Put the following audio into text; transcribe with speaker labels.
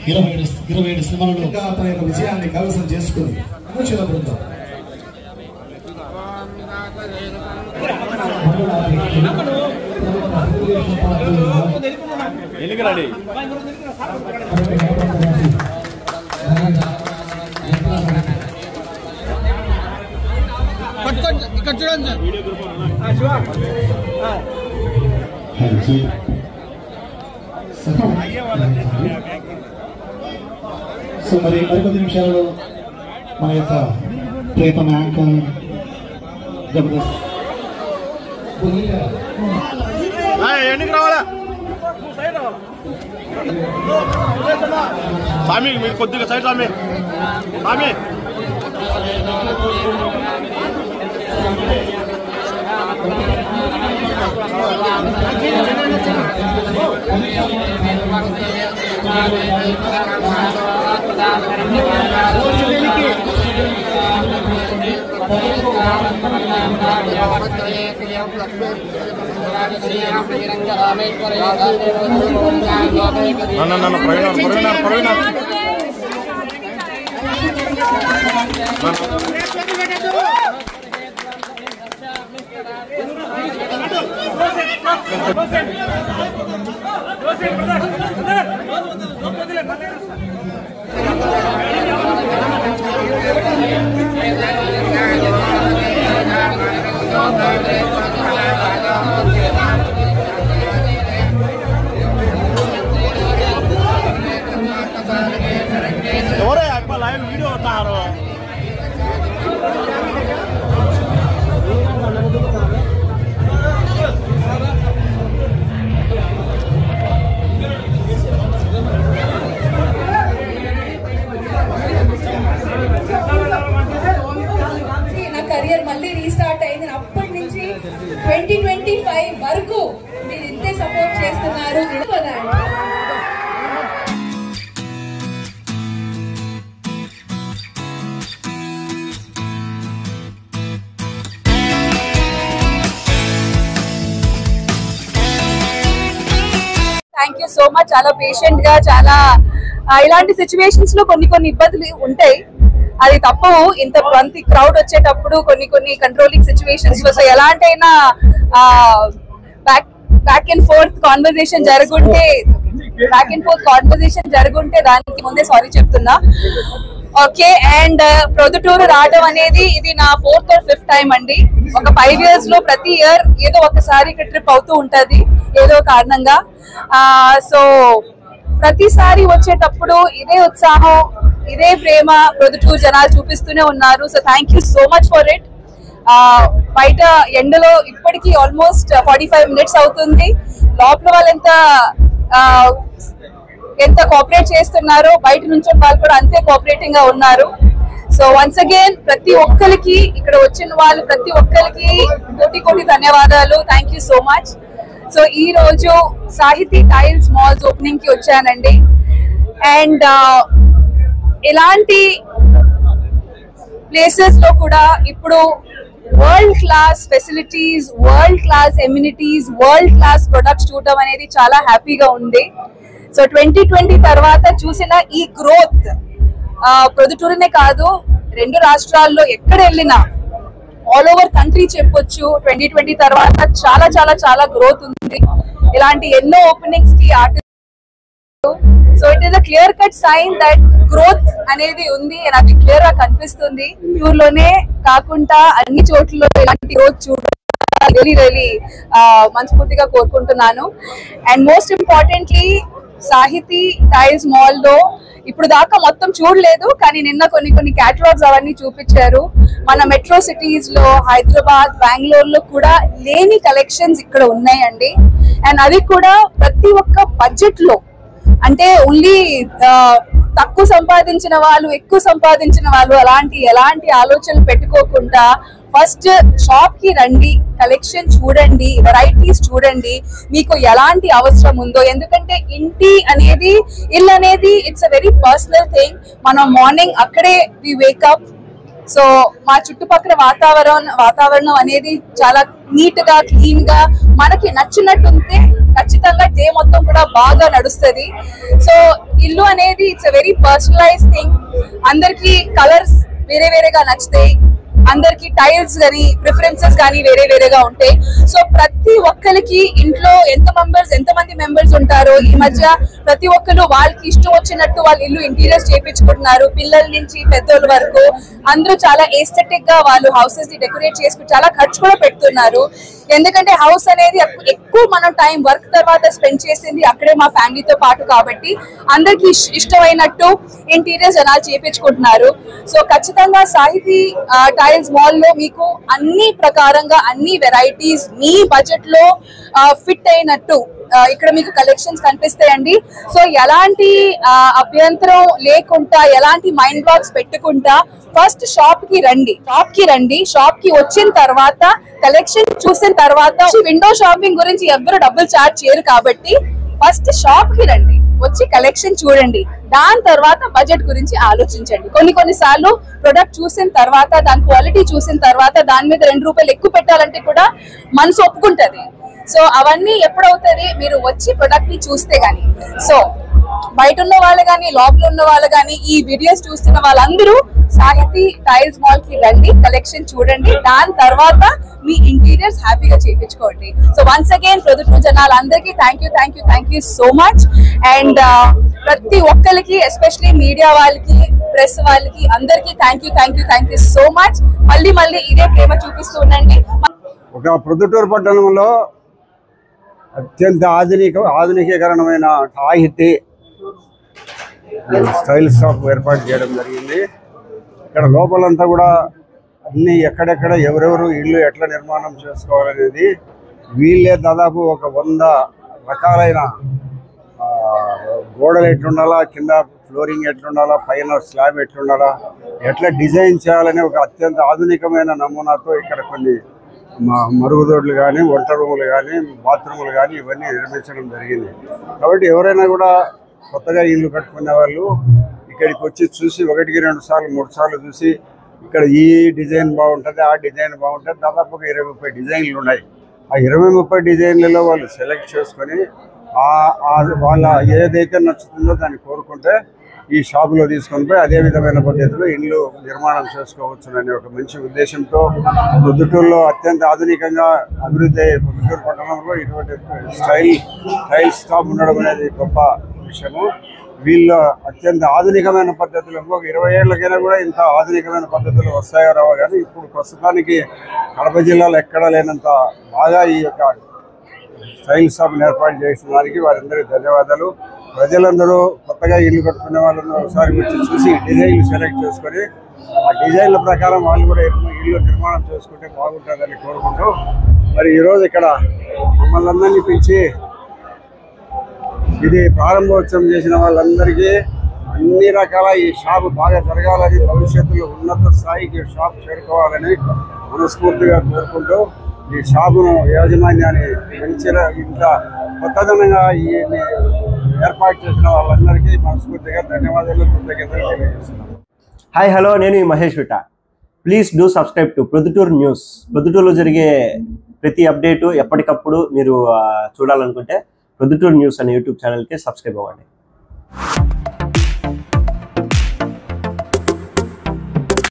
Speaker 1: 27 సినిమాలలో ఇంకా తన యొక్క విజయాన్ని కైవసం చేసుకుని అనుచర బృందం సో మరి మరికొద్ది నిమిషాలలో మన యొక్క ప్రేమ యాంకర్ జబర్దస్త్
Speaker 2: ఎన్నికి రావాలా స్వామి మీరు కొద్దిగా సైడ్ స్వామి స్వామి लाइव वीडियो होता है
Speaker 3: నా కెరీర్ మళ్ళీ రీస్టార్ట్ అయింది. అప్పటి నుంచి 2025 వరకు మీరు ఇంతే సపోర్ట్ చేస్తున్నారు. Thank you so much. చాలా పేషెంట్ గా, చాలా ఇలాంటి సిచ్యువేషన్స్ లో కొన్ని ఇబ్బందులు ఉంటాయి, అది తప్పవు. ఇంత క్రౌడ్ వచ్చేటప్పుడు కొన్ని కంట్రోలింగ్ సిచ్యువేషన్స్ లో ఎలాంటైనా బ్యాక్ అండ్ ఫోర్త్ కాన్వర్సేషన్ జరుగుంటే దానికి ముందే సారీ చెప్తున్నా. ఓకే, అండ్ ప్రొద్దుటూరు రావడం అనేది ఇది నా 4th or 5th టైం అండి. ఒక 5 years లో ప్రతి ఇయర్ ఏదో ఒకసారి ట్రిప్ అవుతూ ఉంటది ఏదో కారణంగా. సో ప్రతిసారి వచ్చేటప్పుడు ఇదే ఉత్సాహం, ఇదే ప్రేమ ప్రొద్దుటూరు జనాలు చూపిస్తూనే ఉన్నారు. So thank you so much for it. బయట ఎండలో ఇప్పటికీ ఆల్మోస్ట్ 45 minutes అవుతుంది. లోపల వాళ్ళు ఎంత కోఆపరేట్ చేస్తున్నారో బయట నుంచి వాళ్ళు కూడా అంతే కోఆపరేటింగ్ గా ఉన్నారు. సో వన్స్ అగైన్ ప్రతి ఒక్కరికి, ఇక్కడ వచ్చిన వాళ్ళు ప్రతి ఒక్కరికి కోటి ధన్యవాదాలు. Thank you so much. So ఈ రోజు సాహితీ టైల్స్ మాల్స్ ఓపెనింగ్ కి వచ్చానండి. అండ్ ఇలాంటి ప్లేసెస్ లో కూడా ఇప్పుడు world class facilities, world class amenities, world class products చూడటం అనేది చాలా హ్యాపీగా ఉంది. సో 2020 తర్వాత చూసిన ఈ గ్రోత్ ప్రొద్దుటూరునే కాదు, 2 రాష్ట్రాల్లో ఎక్కడ వెళ్ళినా ఆల్ ఓవర్ కంట్రీ చెప్పొచ్చు. 2020 తర్వాత చాలా చాలా చాలా గ్రోత్ ఉంది. ఇలాంటి ఎన్నో ఓపెనింగ్స్ కి so it is a clear cut sign that growth అనేది ఉంది. అది క్లియర్ గా కనిపిస్తుంది. టూర్లోనే కాకుండా అన్ని చోట్లలో ఇలాంటి గ్రోత్ చూడాలి రియలీ మనస్ఫూర్తిగా కోరుకుంటున్నాను. అండ్ మోస్ట్ ఇంపార్టెంట్లీ సాహితీ టైల్స్ మాల్ లో ఇప్పుడు దాకా మొత్తం చూడలేదు, కానీ నిన్న కొన్ని క్యాటలాగ్స్ అవన్నీ చూపించారు. మన మెట్రో సిటీస్ లో, హైదరాబాద్, బెంగళూరు లో కూడా లేని కలెక్షన్స్ ఇక్కడ ఉన్నాయండి. అండ్ అది కూడా ప్రతి ఒక్క బడ్జెట్ లో, అంటే ఓన్లీ తక్కువ సంపాదించిన వాళ్ళు, ఎక్కువ సంపాదించిన వాళ్ళు ఎలాంటి ఆలోచనలు పెట్టుకోకుండా ఫస్ట్ షాప్ కి రండి, కలెక్షన్ చూడండి, వెరైటీస్ చూడండి, మీకు ఎలాంటి అవసరం ఉందో. ఎందుకంటే ఇల్లు అనేది it's a very personal thing. మనం మార్నింగ్ అక్కడే వి వేకప్. సో మా చుట్టుపక్కల వాతావరణం అనేది చాలా నీట్ గా, క్లీన్ గా మనకి నచ్చినట్టు ఉంటే ఖచ్చితంగా డే మొత్తం కూడా బాగా నడుస్తుంది. సో ఇల్లు అనేది it's a very personalize thing. అందరికి కలర్స్ వేరే వేరేగా నచ్చుతాయి, అందరికి టైల్స్ కానీ ప్రిఫరెన్సెస్ కానీ వేరే వేరేగా ఉంటాయి. సో ప్రతి ఒక్కరికి ఇంట్లో ఎంతమంది మెంబర్స్ ఉంటారో ఈ మధ్య ప్రతి ఒక్కరు వాళ్ళకి ఇష్టం వచ్చినట్టు వాళ్ళు ఇల్లు ఇంటీరియర్స్ చేయించుకుంటున్నారు. పిల్లల నుంచి పెద్దోళ్ళ వరకు అందరూ చాలా ఎస్థెటిక్ గా వాళ్ళు హౌసెస్ ని డెకరేట్ చేసుకుని చాలా ఖర్చు కూడా పెడుతున్నారు. ఎందుకంటే హౌస్ అనేది ఎక్కువ మనం టైం వర్క్ తర్వాత స్పెండ్ చేసింది అక్కడే మా ఫ్యామిలీతో పాటు కాబట్టి అందరికి ఇష్టమైనట్టు ఇంటీరియర్స్ జనాలు చేయించుకుంటున్నారు. సో ఖచ్చితంగా సాహితీ టైల్స్ మాల్ లో మీకు అన్ని ప్రకారంగా అన్ని వెరైటీస్ మీ బడ్జెట్ లో ఫిట్ అయినట్టు ఇక్కడ మీకు కలెక్షన్స్ కనిపిస్తాయండి. సో ఎలాంటి అభ్యంతరం లేకుండా ఎలాంటి మైండ్ బ్లాక్స్ పెట్టుకుంటా ఫస్ట్ షాప్ కి రండి. షాప్ కి వచ్చిన తర్వాత కలెక్షన్ చూసిన తర్వాత విండో షాపింగ్ గురించి ఎవరు డబ్బులు చార్జ్ చేయరు కాబట్టి ఫస్ట్ షాప్ కి రండి, వచ్చి కలెక్షన్ చూడండి, దాని తర్వాత బడ్జెట్ గురించి ఆలోచించండి. కొన్ని సార్లు ప్రొడక్ట్ చూసిన తర్వాత దాని క్వాలిటీ చూసిన తర్వాత దాని మీద 2 రూపాయలు ఎక్కువ పెట్టాలంటే కూడా మనసు ఒప్పుకుంటది. సో అవన్నీ ఎప్పుడవుతుంది మీరు వచ్చి ప్రొడక్ట్ ని చూస్తే గానీ. సో బయట ఉన్న వాళ్ళు కానీ లోపల ఉన్న వాళ్ళు కానీ ఈ వీడియోస్ చూస్తున్న వాళ్ళందరూ సాహితీ టైల్స్ మాల్ కి రండి, కలెక్షన్ చూడండి, దాని తర్వాత మీ ఇంటీరియర్స్ హ్యాపీగా చేయించుకోండి. సో వన్స్ అగైన్ ప్రొద్దుటూరు జనాలందరికీ thank you so much. And ప్రతి ఒక్కరికి ఎస్పెషలీ మీడియా వాళ్ళకి ప్రెస్ వాళ్ళకి అందరికీ థ్యాంక్ యూ సో మచ్. మళ్ళీ ఇదే ప్రేమ చూపిస్తూ ఉండండి.
Speaker 4: ఒక ప్రొద్దుటూరు పట్టణంలో అత్యంత ఆధునికీకరణమైన సాహితీ స్టైల్ షాప్ ఏర్పాటు చేయడం జరిగింది. ఇక్కడ లోపలంతా కూడా అన్ని ఎక్కడెక్కడ ఎవరెవరు ఇల్లు ఎట్లా నిర్మాణం చేసుకోవాలనేది వీళ్ళే దాదాపు ఒక 100 రకాలైన గోడలు ఎట్లుండాలా, కింద ఫ్లోరింగ్ ఎట్లుండాలా, పైన స్లాబ్ ఎట్లుండాలా, ఎట్లా డిజైన్ చేయాలనే ఒక అత్యంత ఆధునికమైన నమూనాతో ఇక్కడ కొన్ని మరుగుదొడ్లు కానీ, వంట రూములు కానీ, బాత్రూములు కానీ ఇవన్నీ నిర్మించడం జరిగింది. కాబట్టి ఎవరైనా కూడా కొత్తగా ఇల్లు కట్టుకునే వాళ్ళు ఇక్కడికి వచ్చి చూసి 1, 2 సార్లు 3 సార్లు చూసి ఇక్కడ ఈ డిజైన్ బాగుంటుంది, ఆ డిజైన్ బాగుంటుంది, దాదాపుగా 20-30 డిజైన్లు ఉన్నాయి. ఆ 20-30 డిజైన్లలో వాళ్ళు సెలెక్ట్ చేసుకొని వాళ్ళ ఏదైతే నచ్చుతుందో దాన్ని కోరుకుంటే ఈ షాపులో తీసుకొని పోయి అదే విధమైన పద్ధతిలో ఇల్లు నిర్మాణం చేసుకోవచ్చుననే ఒక మంచి ఉద్దేశంతో ప్రొద్దుటూరులో అత్యంత ఆధునికంగా అభివృద్ధి అయ్యే ప్రొద్దుటూరు పట్టణంలో ఇటువంటి టైల్ షాప్ ఉండడం అనేది గొప్ప విషయము. వీళ్ళు అత్యంత ఆధునికమైన పద్ధతులు ఇంకొక 20 ఏళ్ళకైనా కూడా ఇంత ఆధునికమైన పద్ధతులు వస్తాయో రావో కానీ ఇప్పుడు ప్రస్తుతానికి కడప జిల్లాలో ఎక్కడా లేనంత బాగా ఈ యొక్క స్టైల్ షాప్ని ఏర్పాటు చేసిన దానికి వారందరికీ ధన్యవాదాలు. ప్రజలందరూ కొత్తగా ఇల్లు కట్టుకునే వాళ్ళందరూ ఒకసారి వచ్చి చూసి డిజైన్లు సెలెక్ట్ చేసుకొని ఆ డిజైన్ల ప్రకారం వాళ్ళు కూడా ఇల్లు నిర్మాణం చేసుకుంటే బాగుంటుందని కోరుకుంటూ మరి ఈరోజు ఇక్కడ మమ్మల్ని అందరినీ పిలిచి ఇది ప్రారంభోత్సవం చేసిన వాళ్ళందరికీ అన్ని రకాల ఈ షాప్ బాగా జరగాలని, భవిష్యత్తులో ఉన్నత స్థాయికి షాప్ చేరుకోవాలని మనస్ఫూర్తిగా కోరుకుంటూ ఈ షాపును యాజమాన్యాన్ని మంచిగా ఇంత కొత్తదనంగా ఈ ఏర్పాటు చేసిన వాళ్ళందరికీ మనస్ఫూర్తిగా ధన్యవాదాలు, కృతజ్ఞతలు తెలియజేస్తున్నాను.
Speaker 5: హాయ్ హలో, నేను Mahesh Vita. Please do subscribe to Proddatur news. ప్రొద్దుటూరులో జరిగే ప్రతి అప్డేటు ఎప్పటికప్పుడు మీరు చూడాలనుకుంటే ప్రొద్దుటూరు న్యూస్ అనే యూట్యూబ్ ఛానల్కి సబ్స్క్రైబ్ అవ్వండి.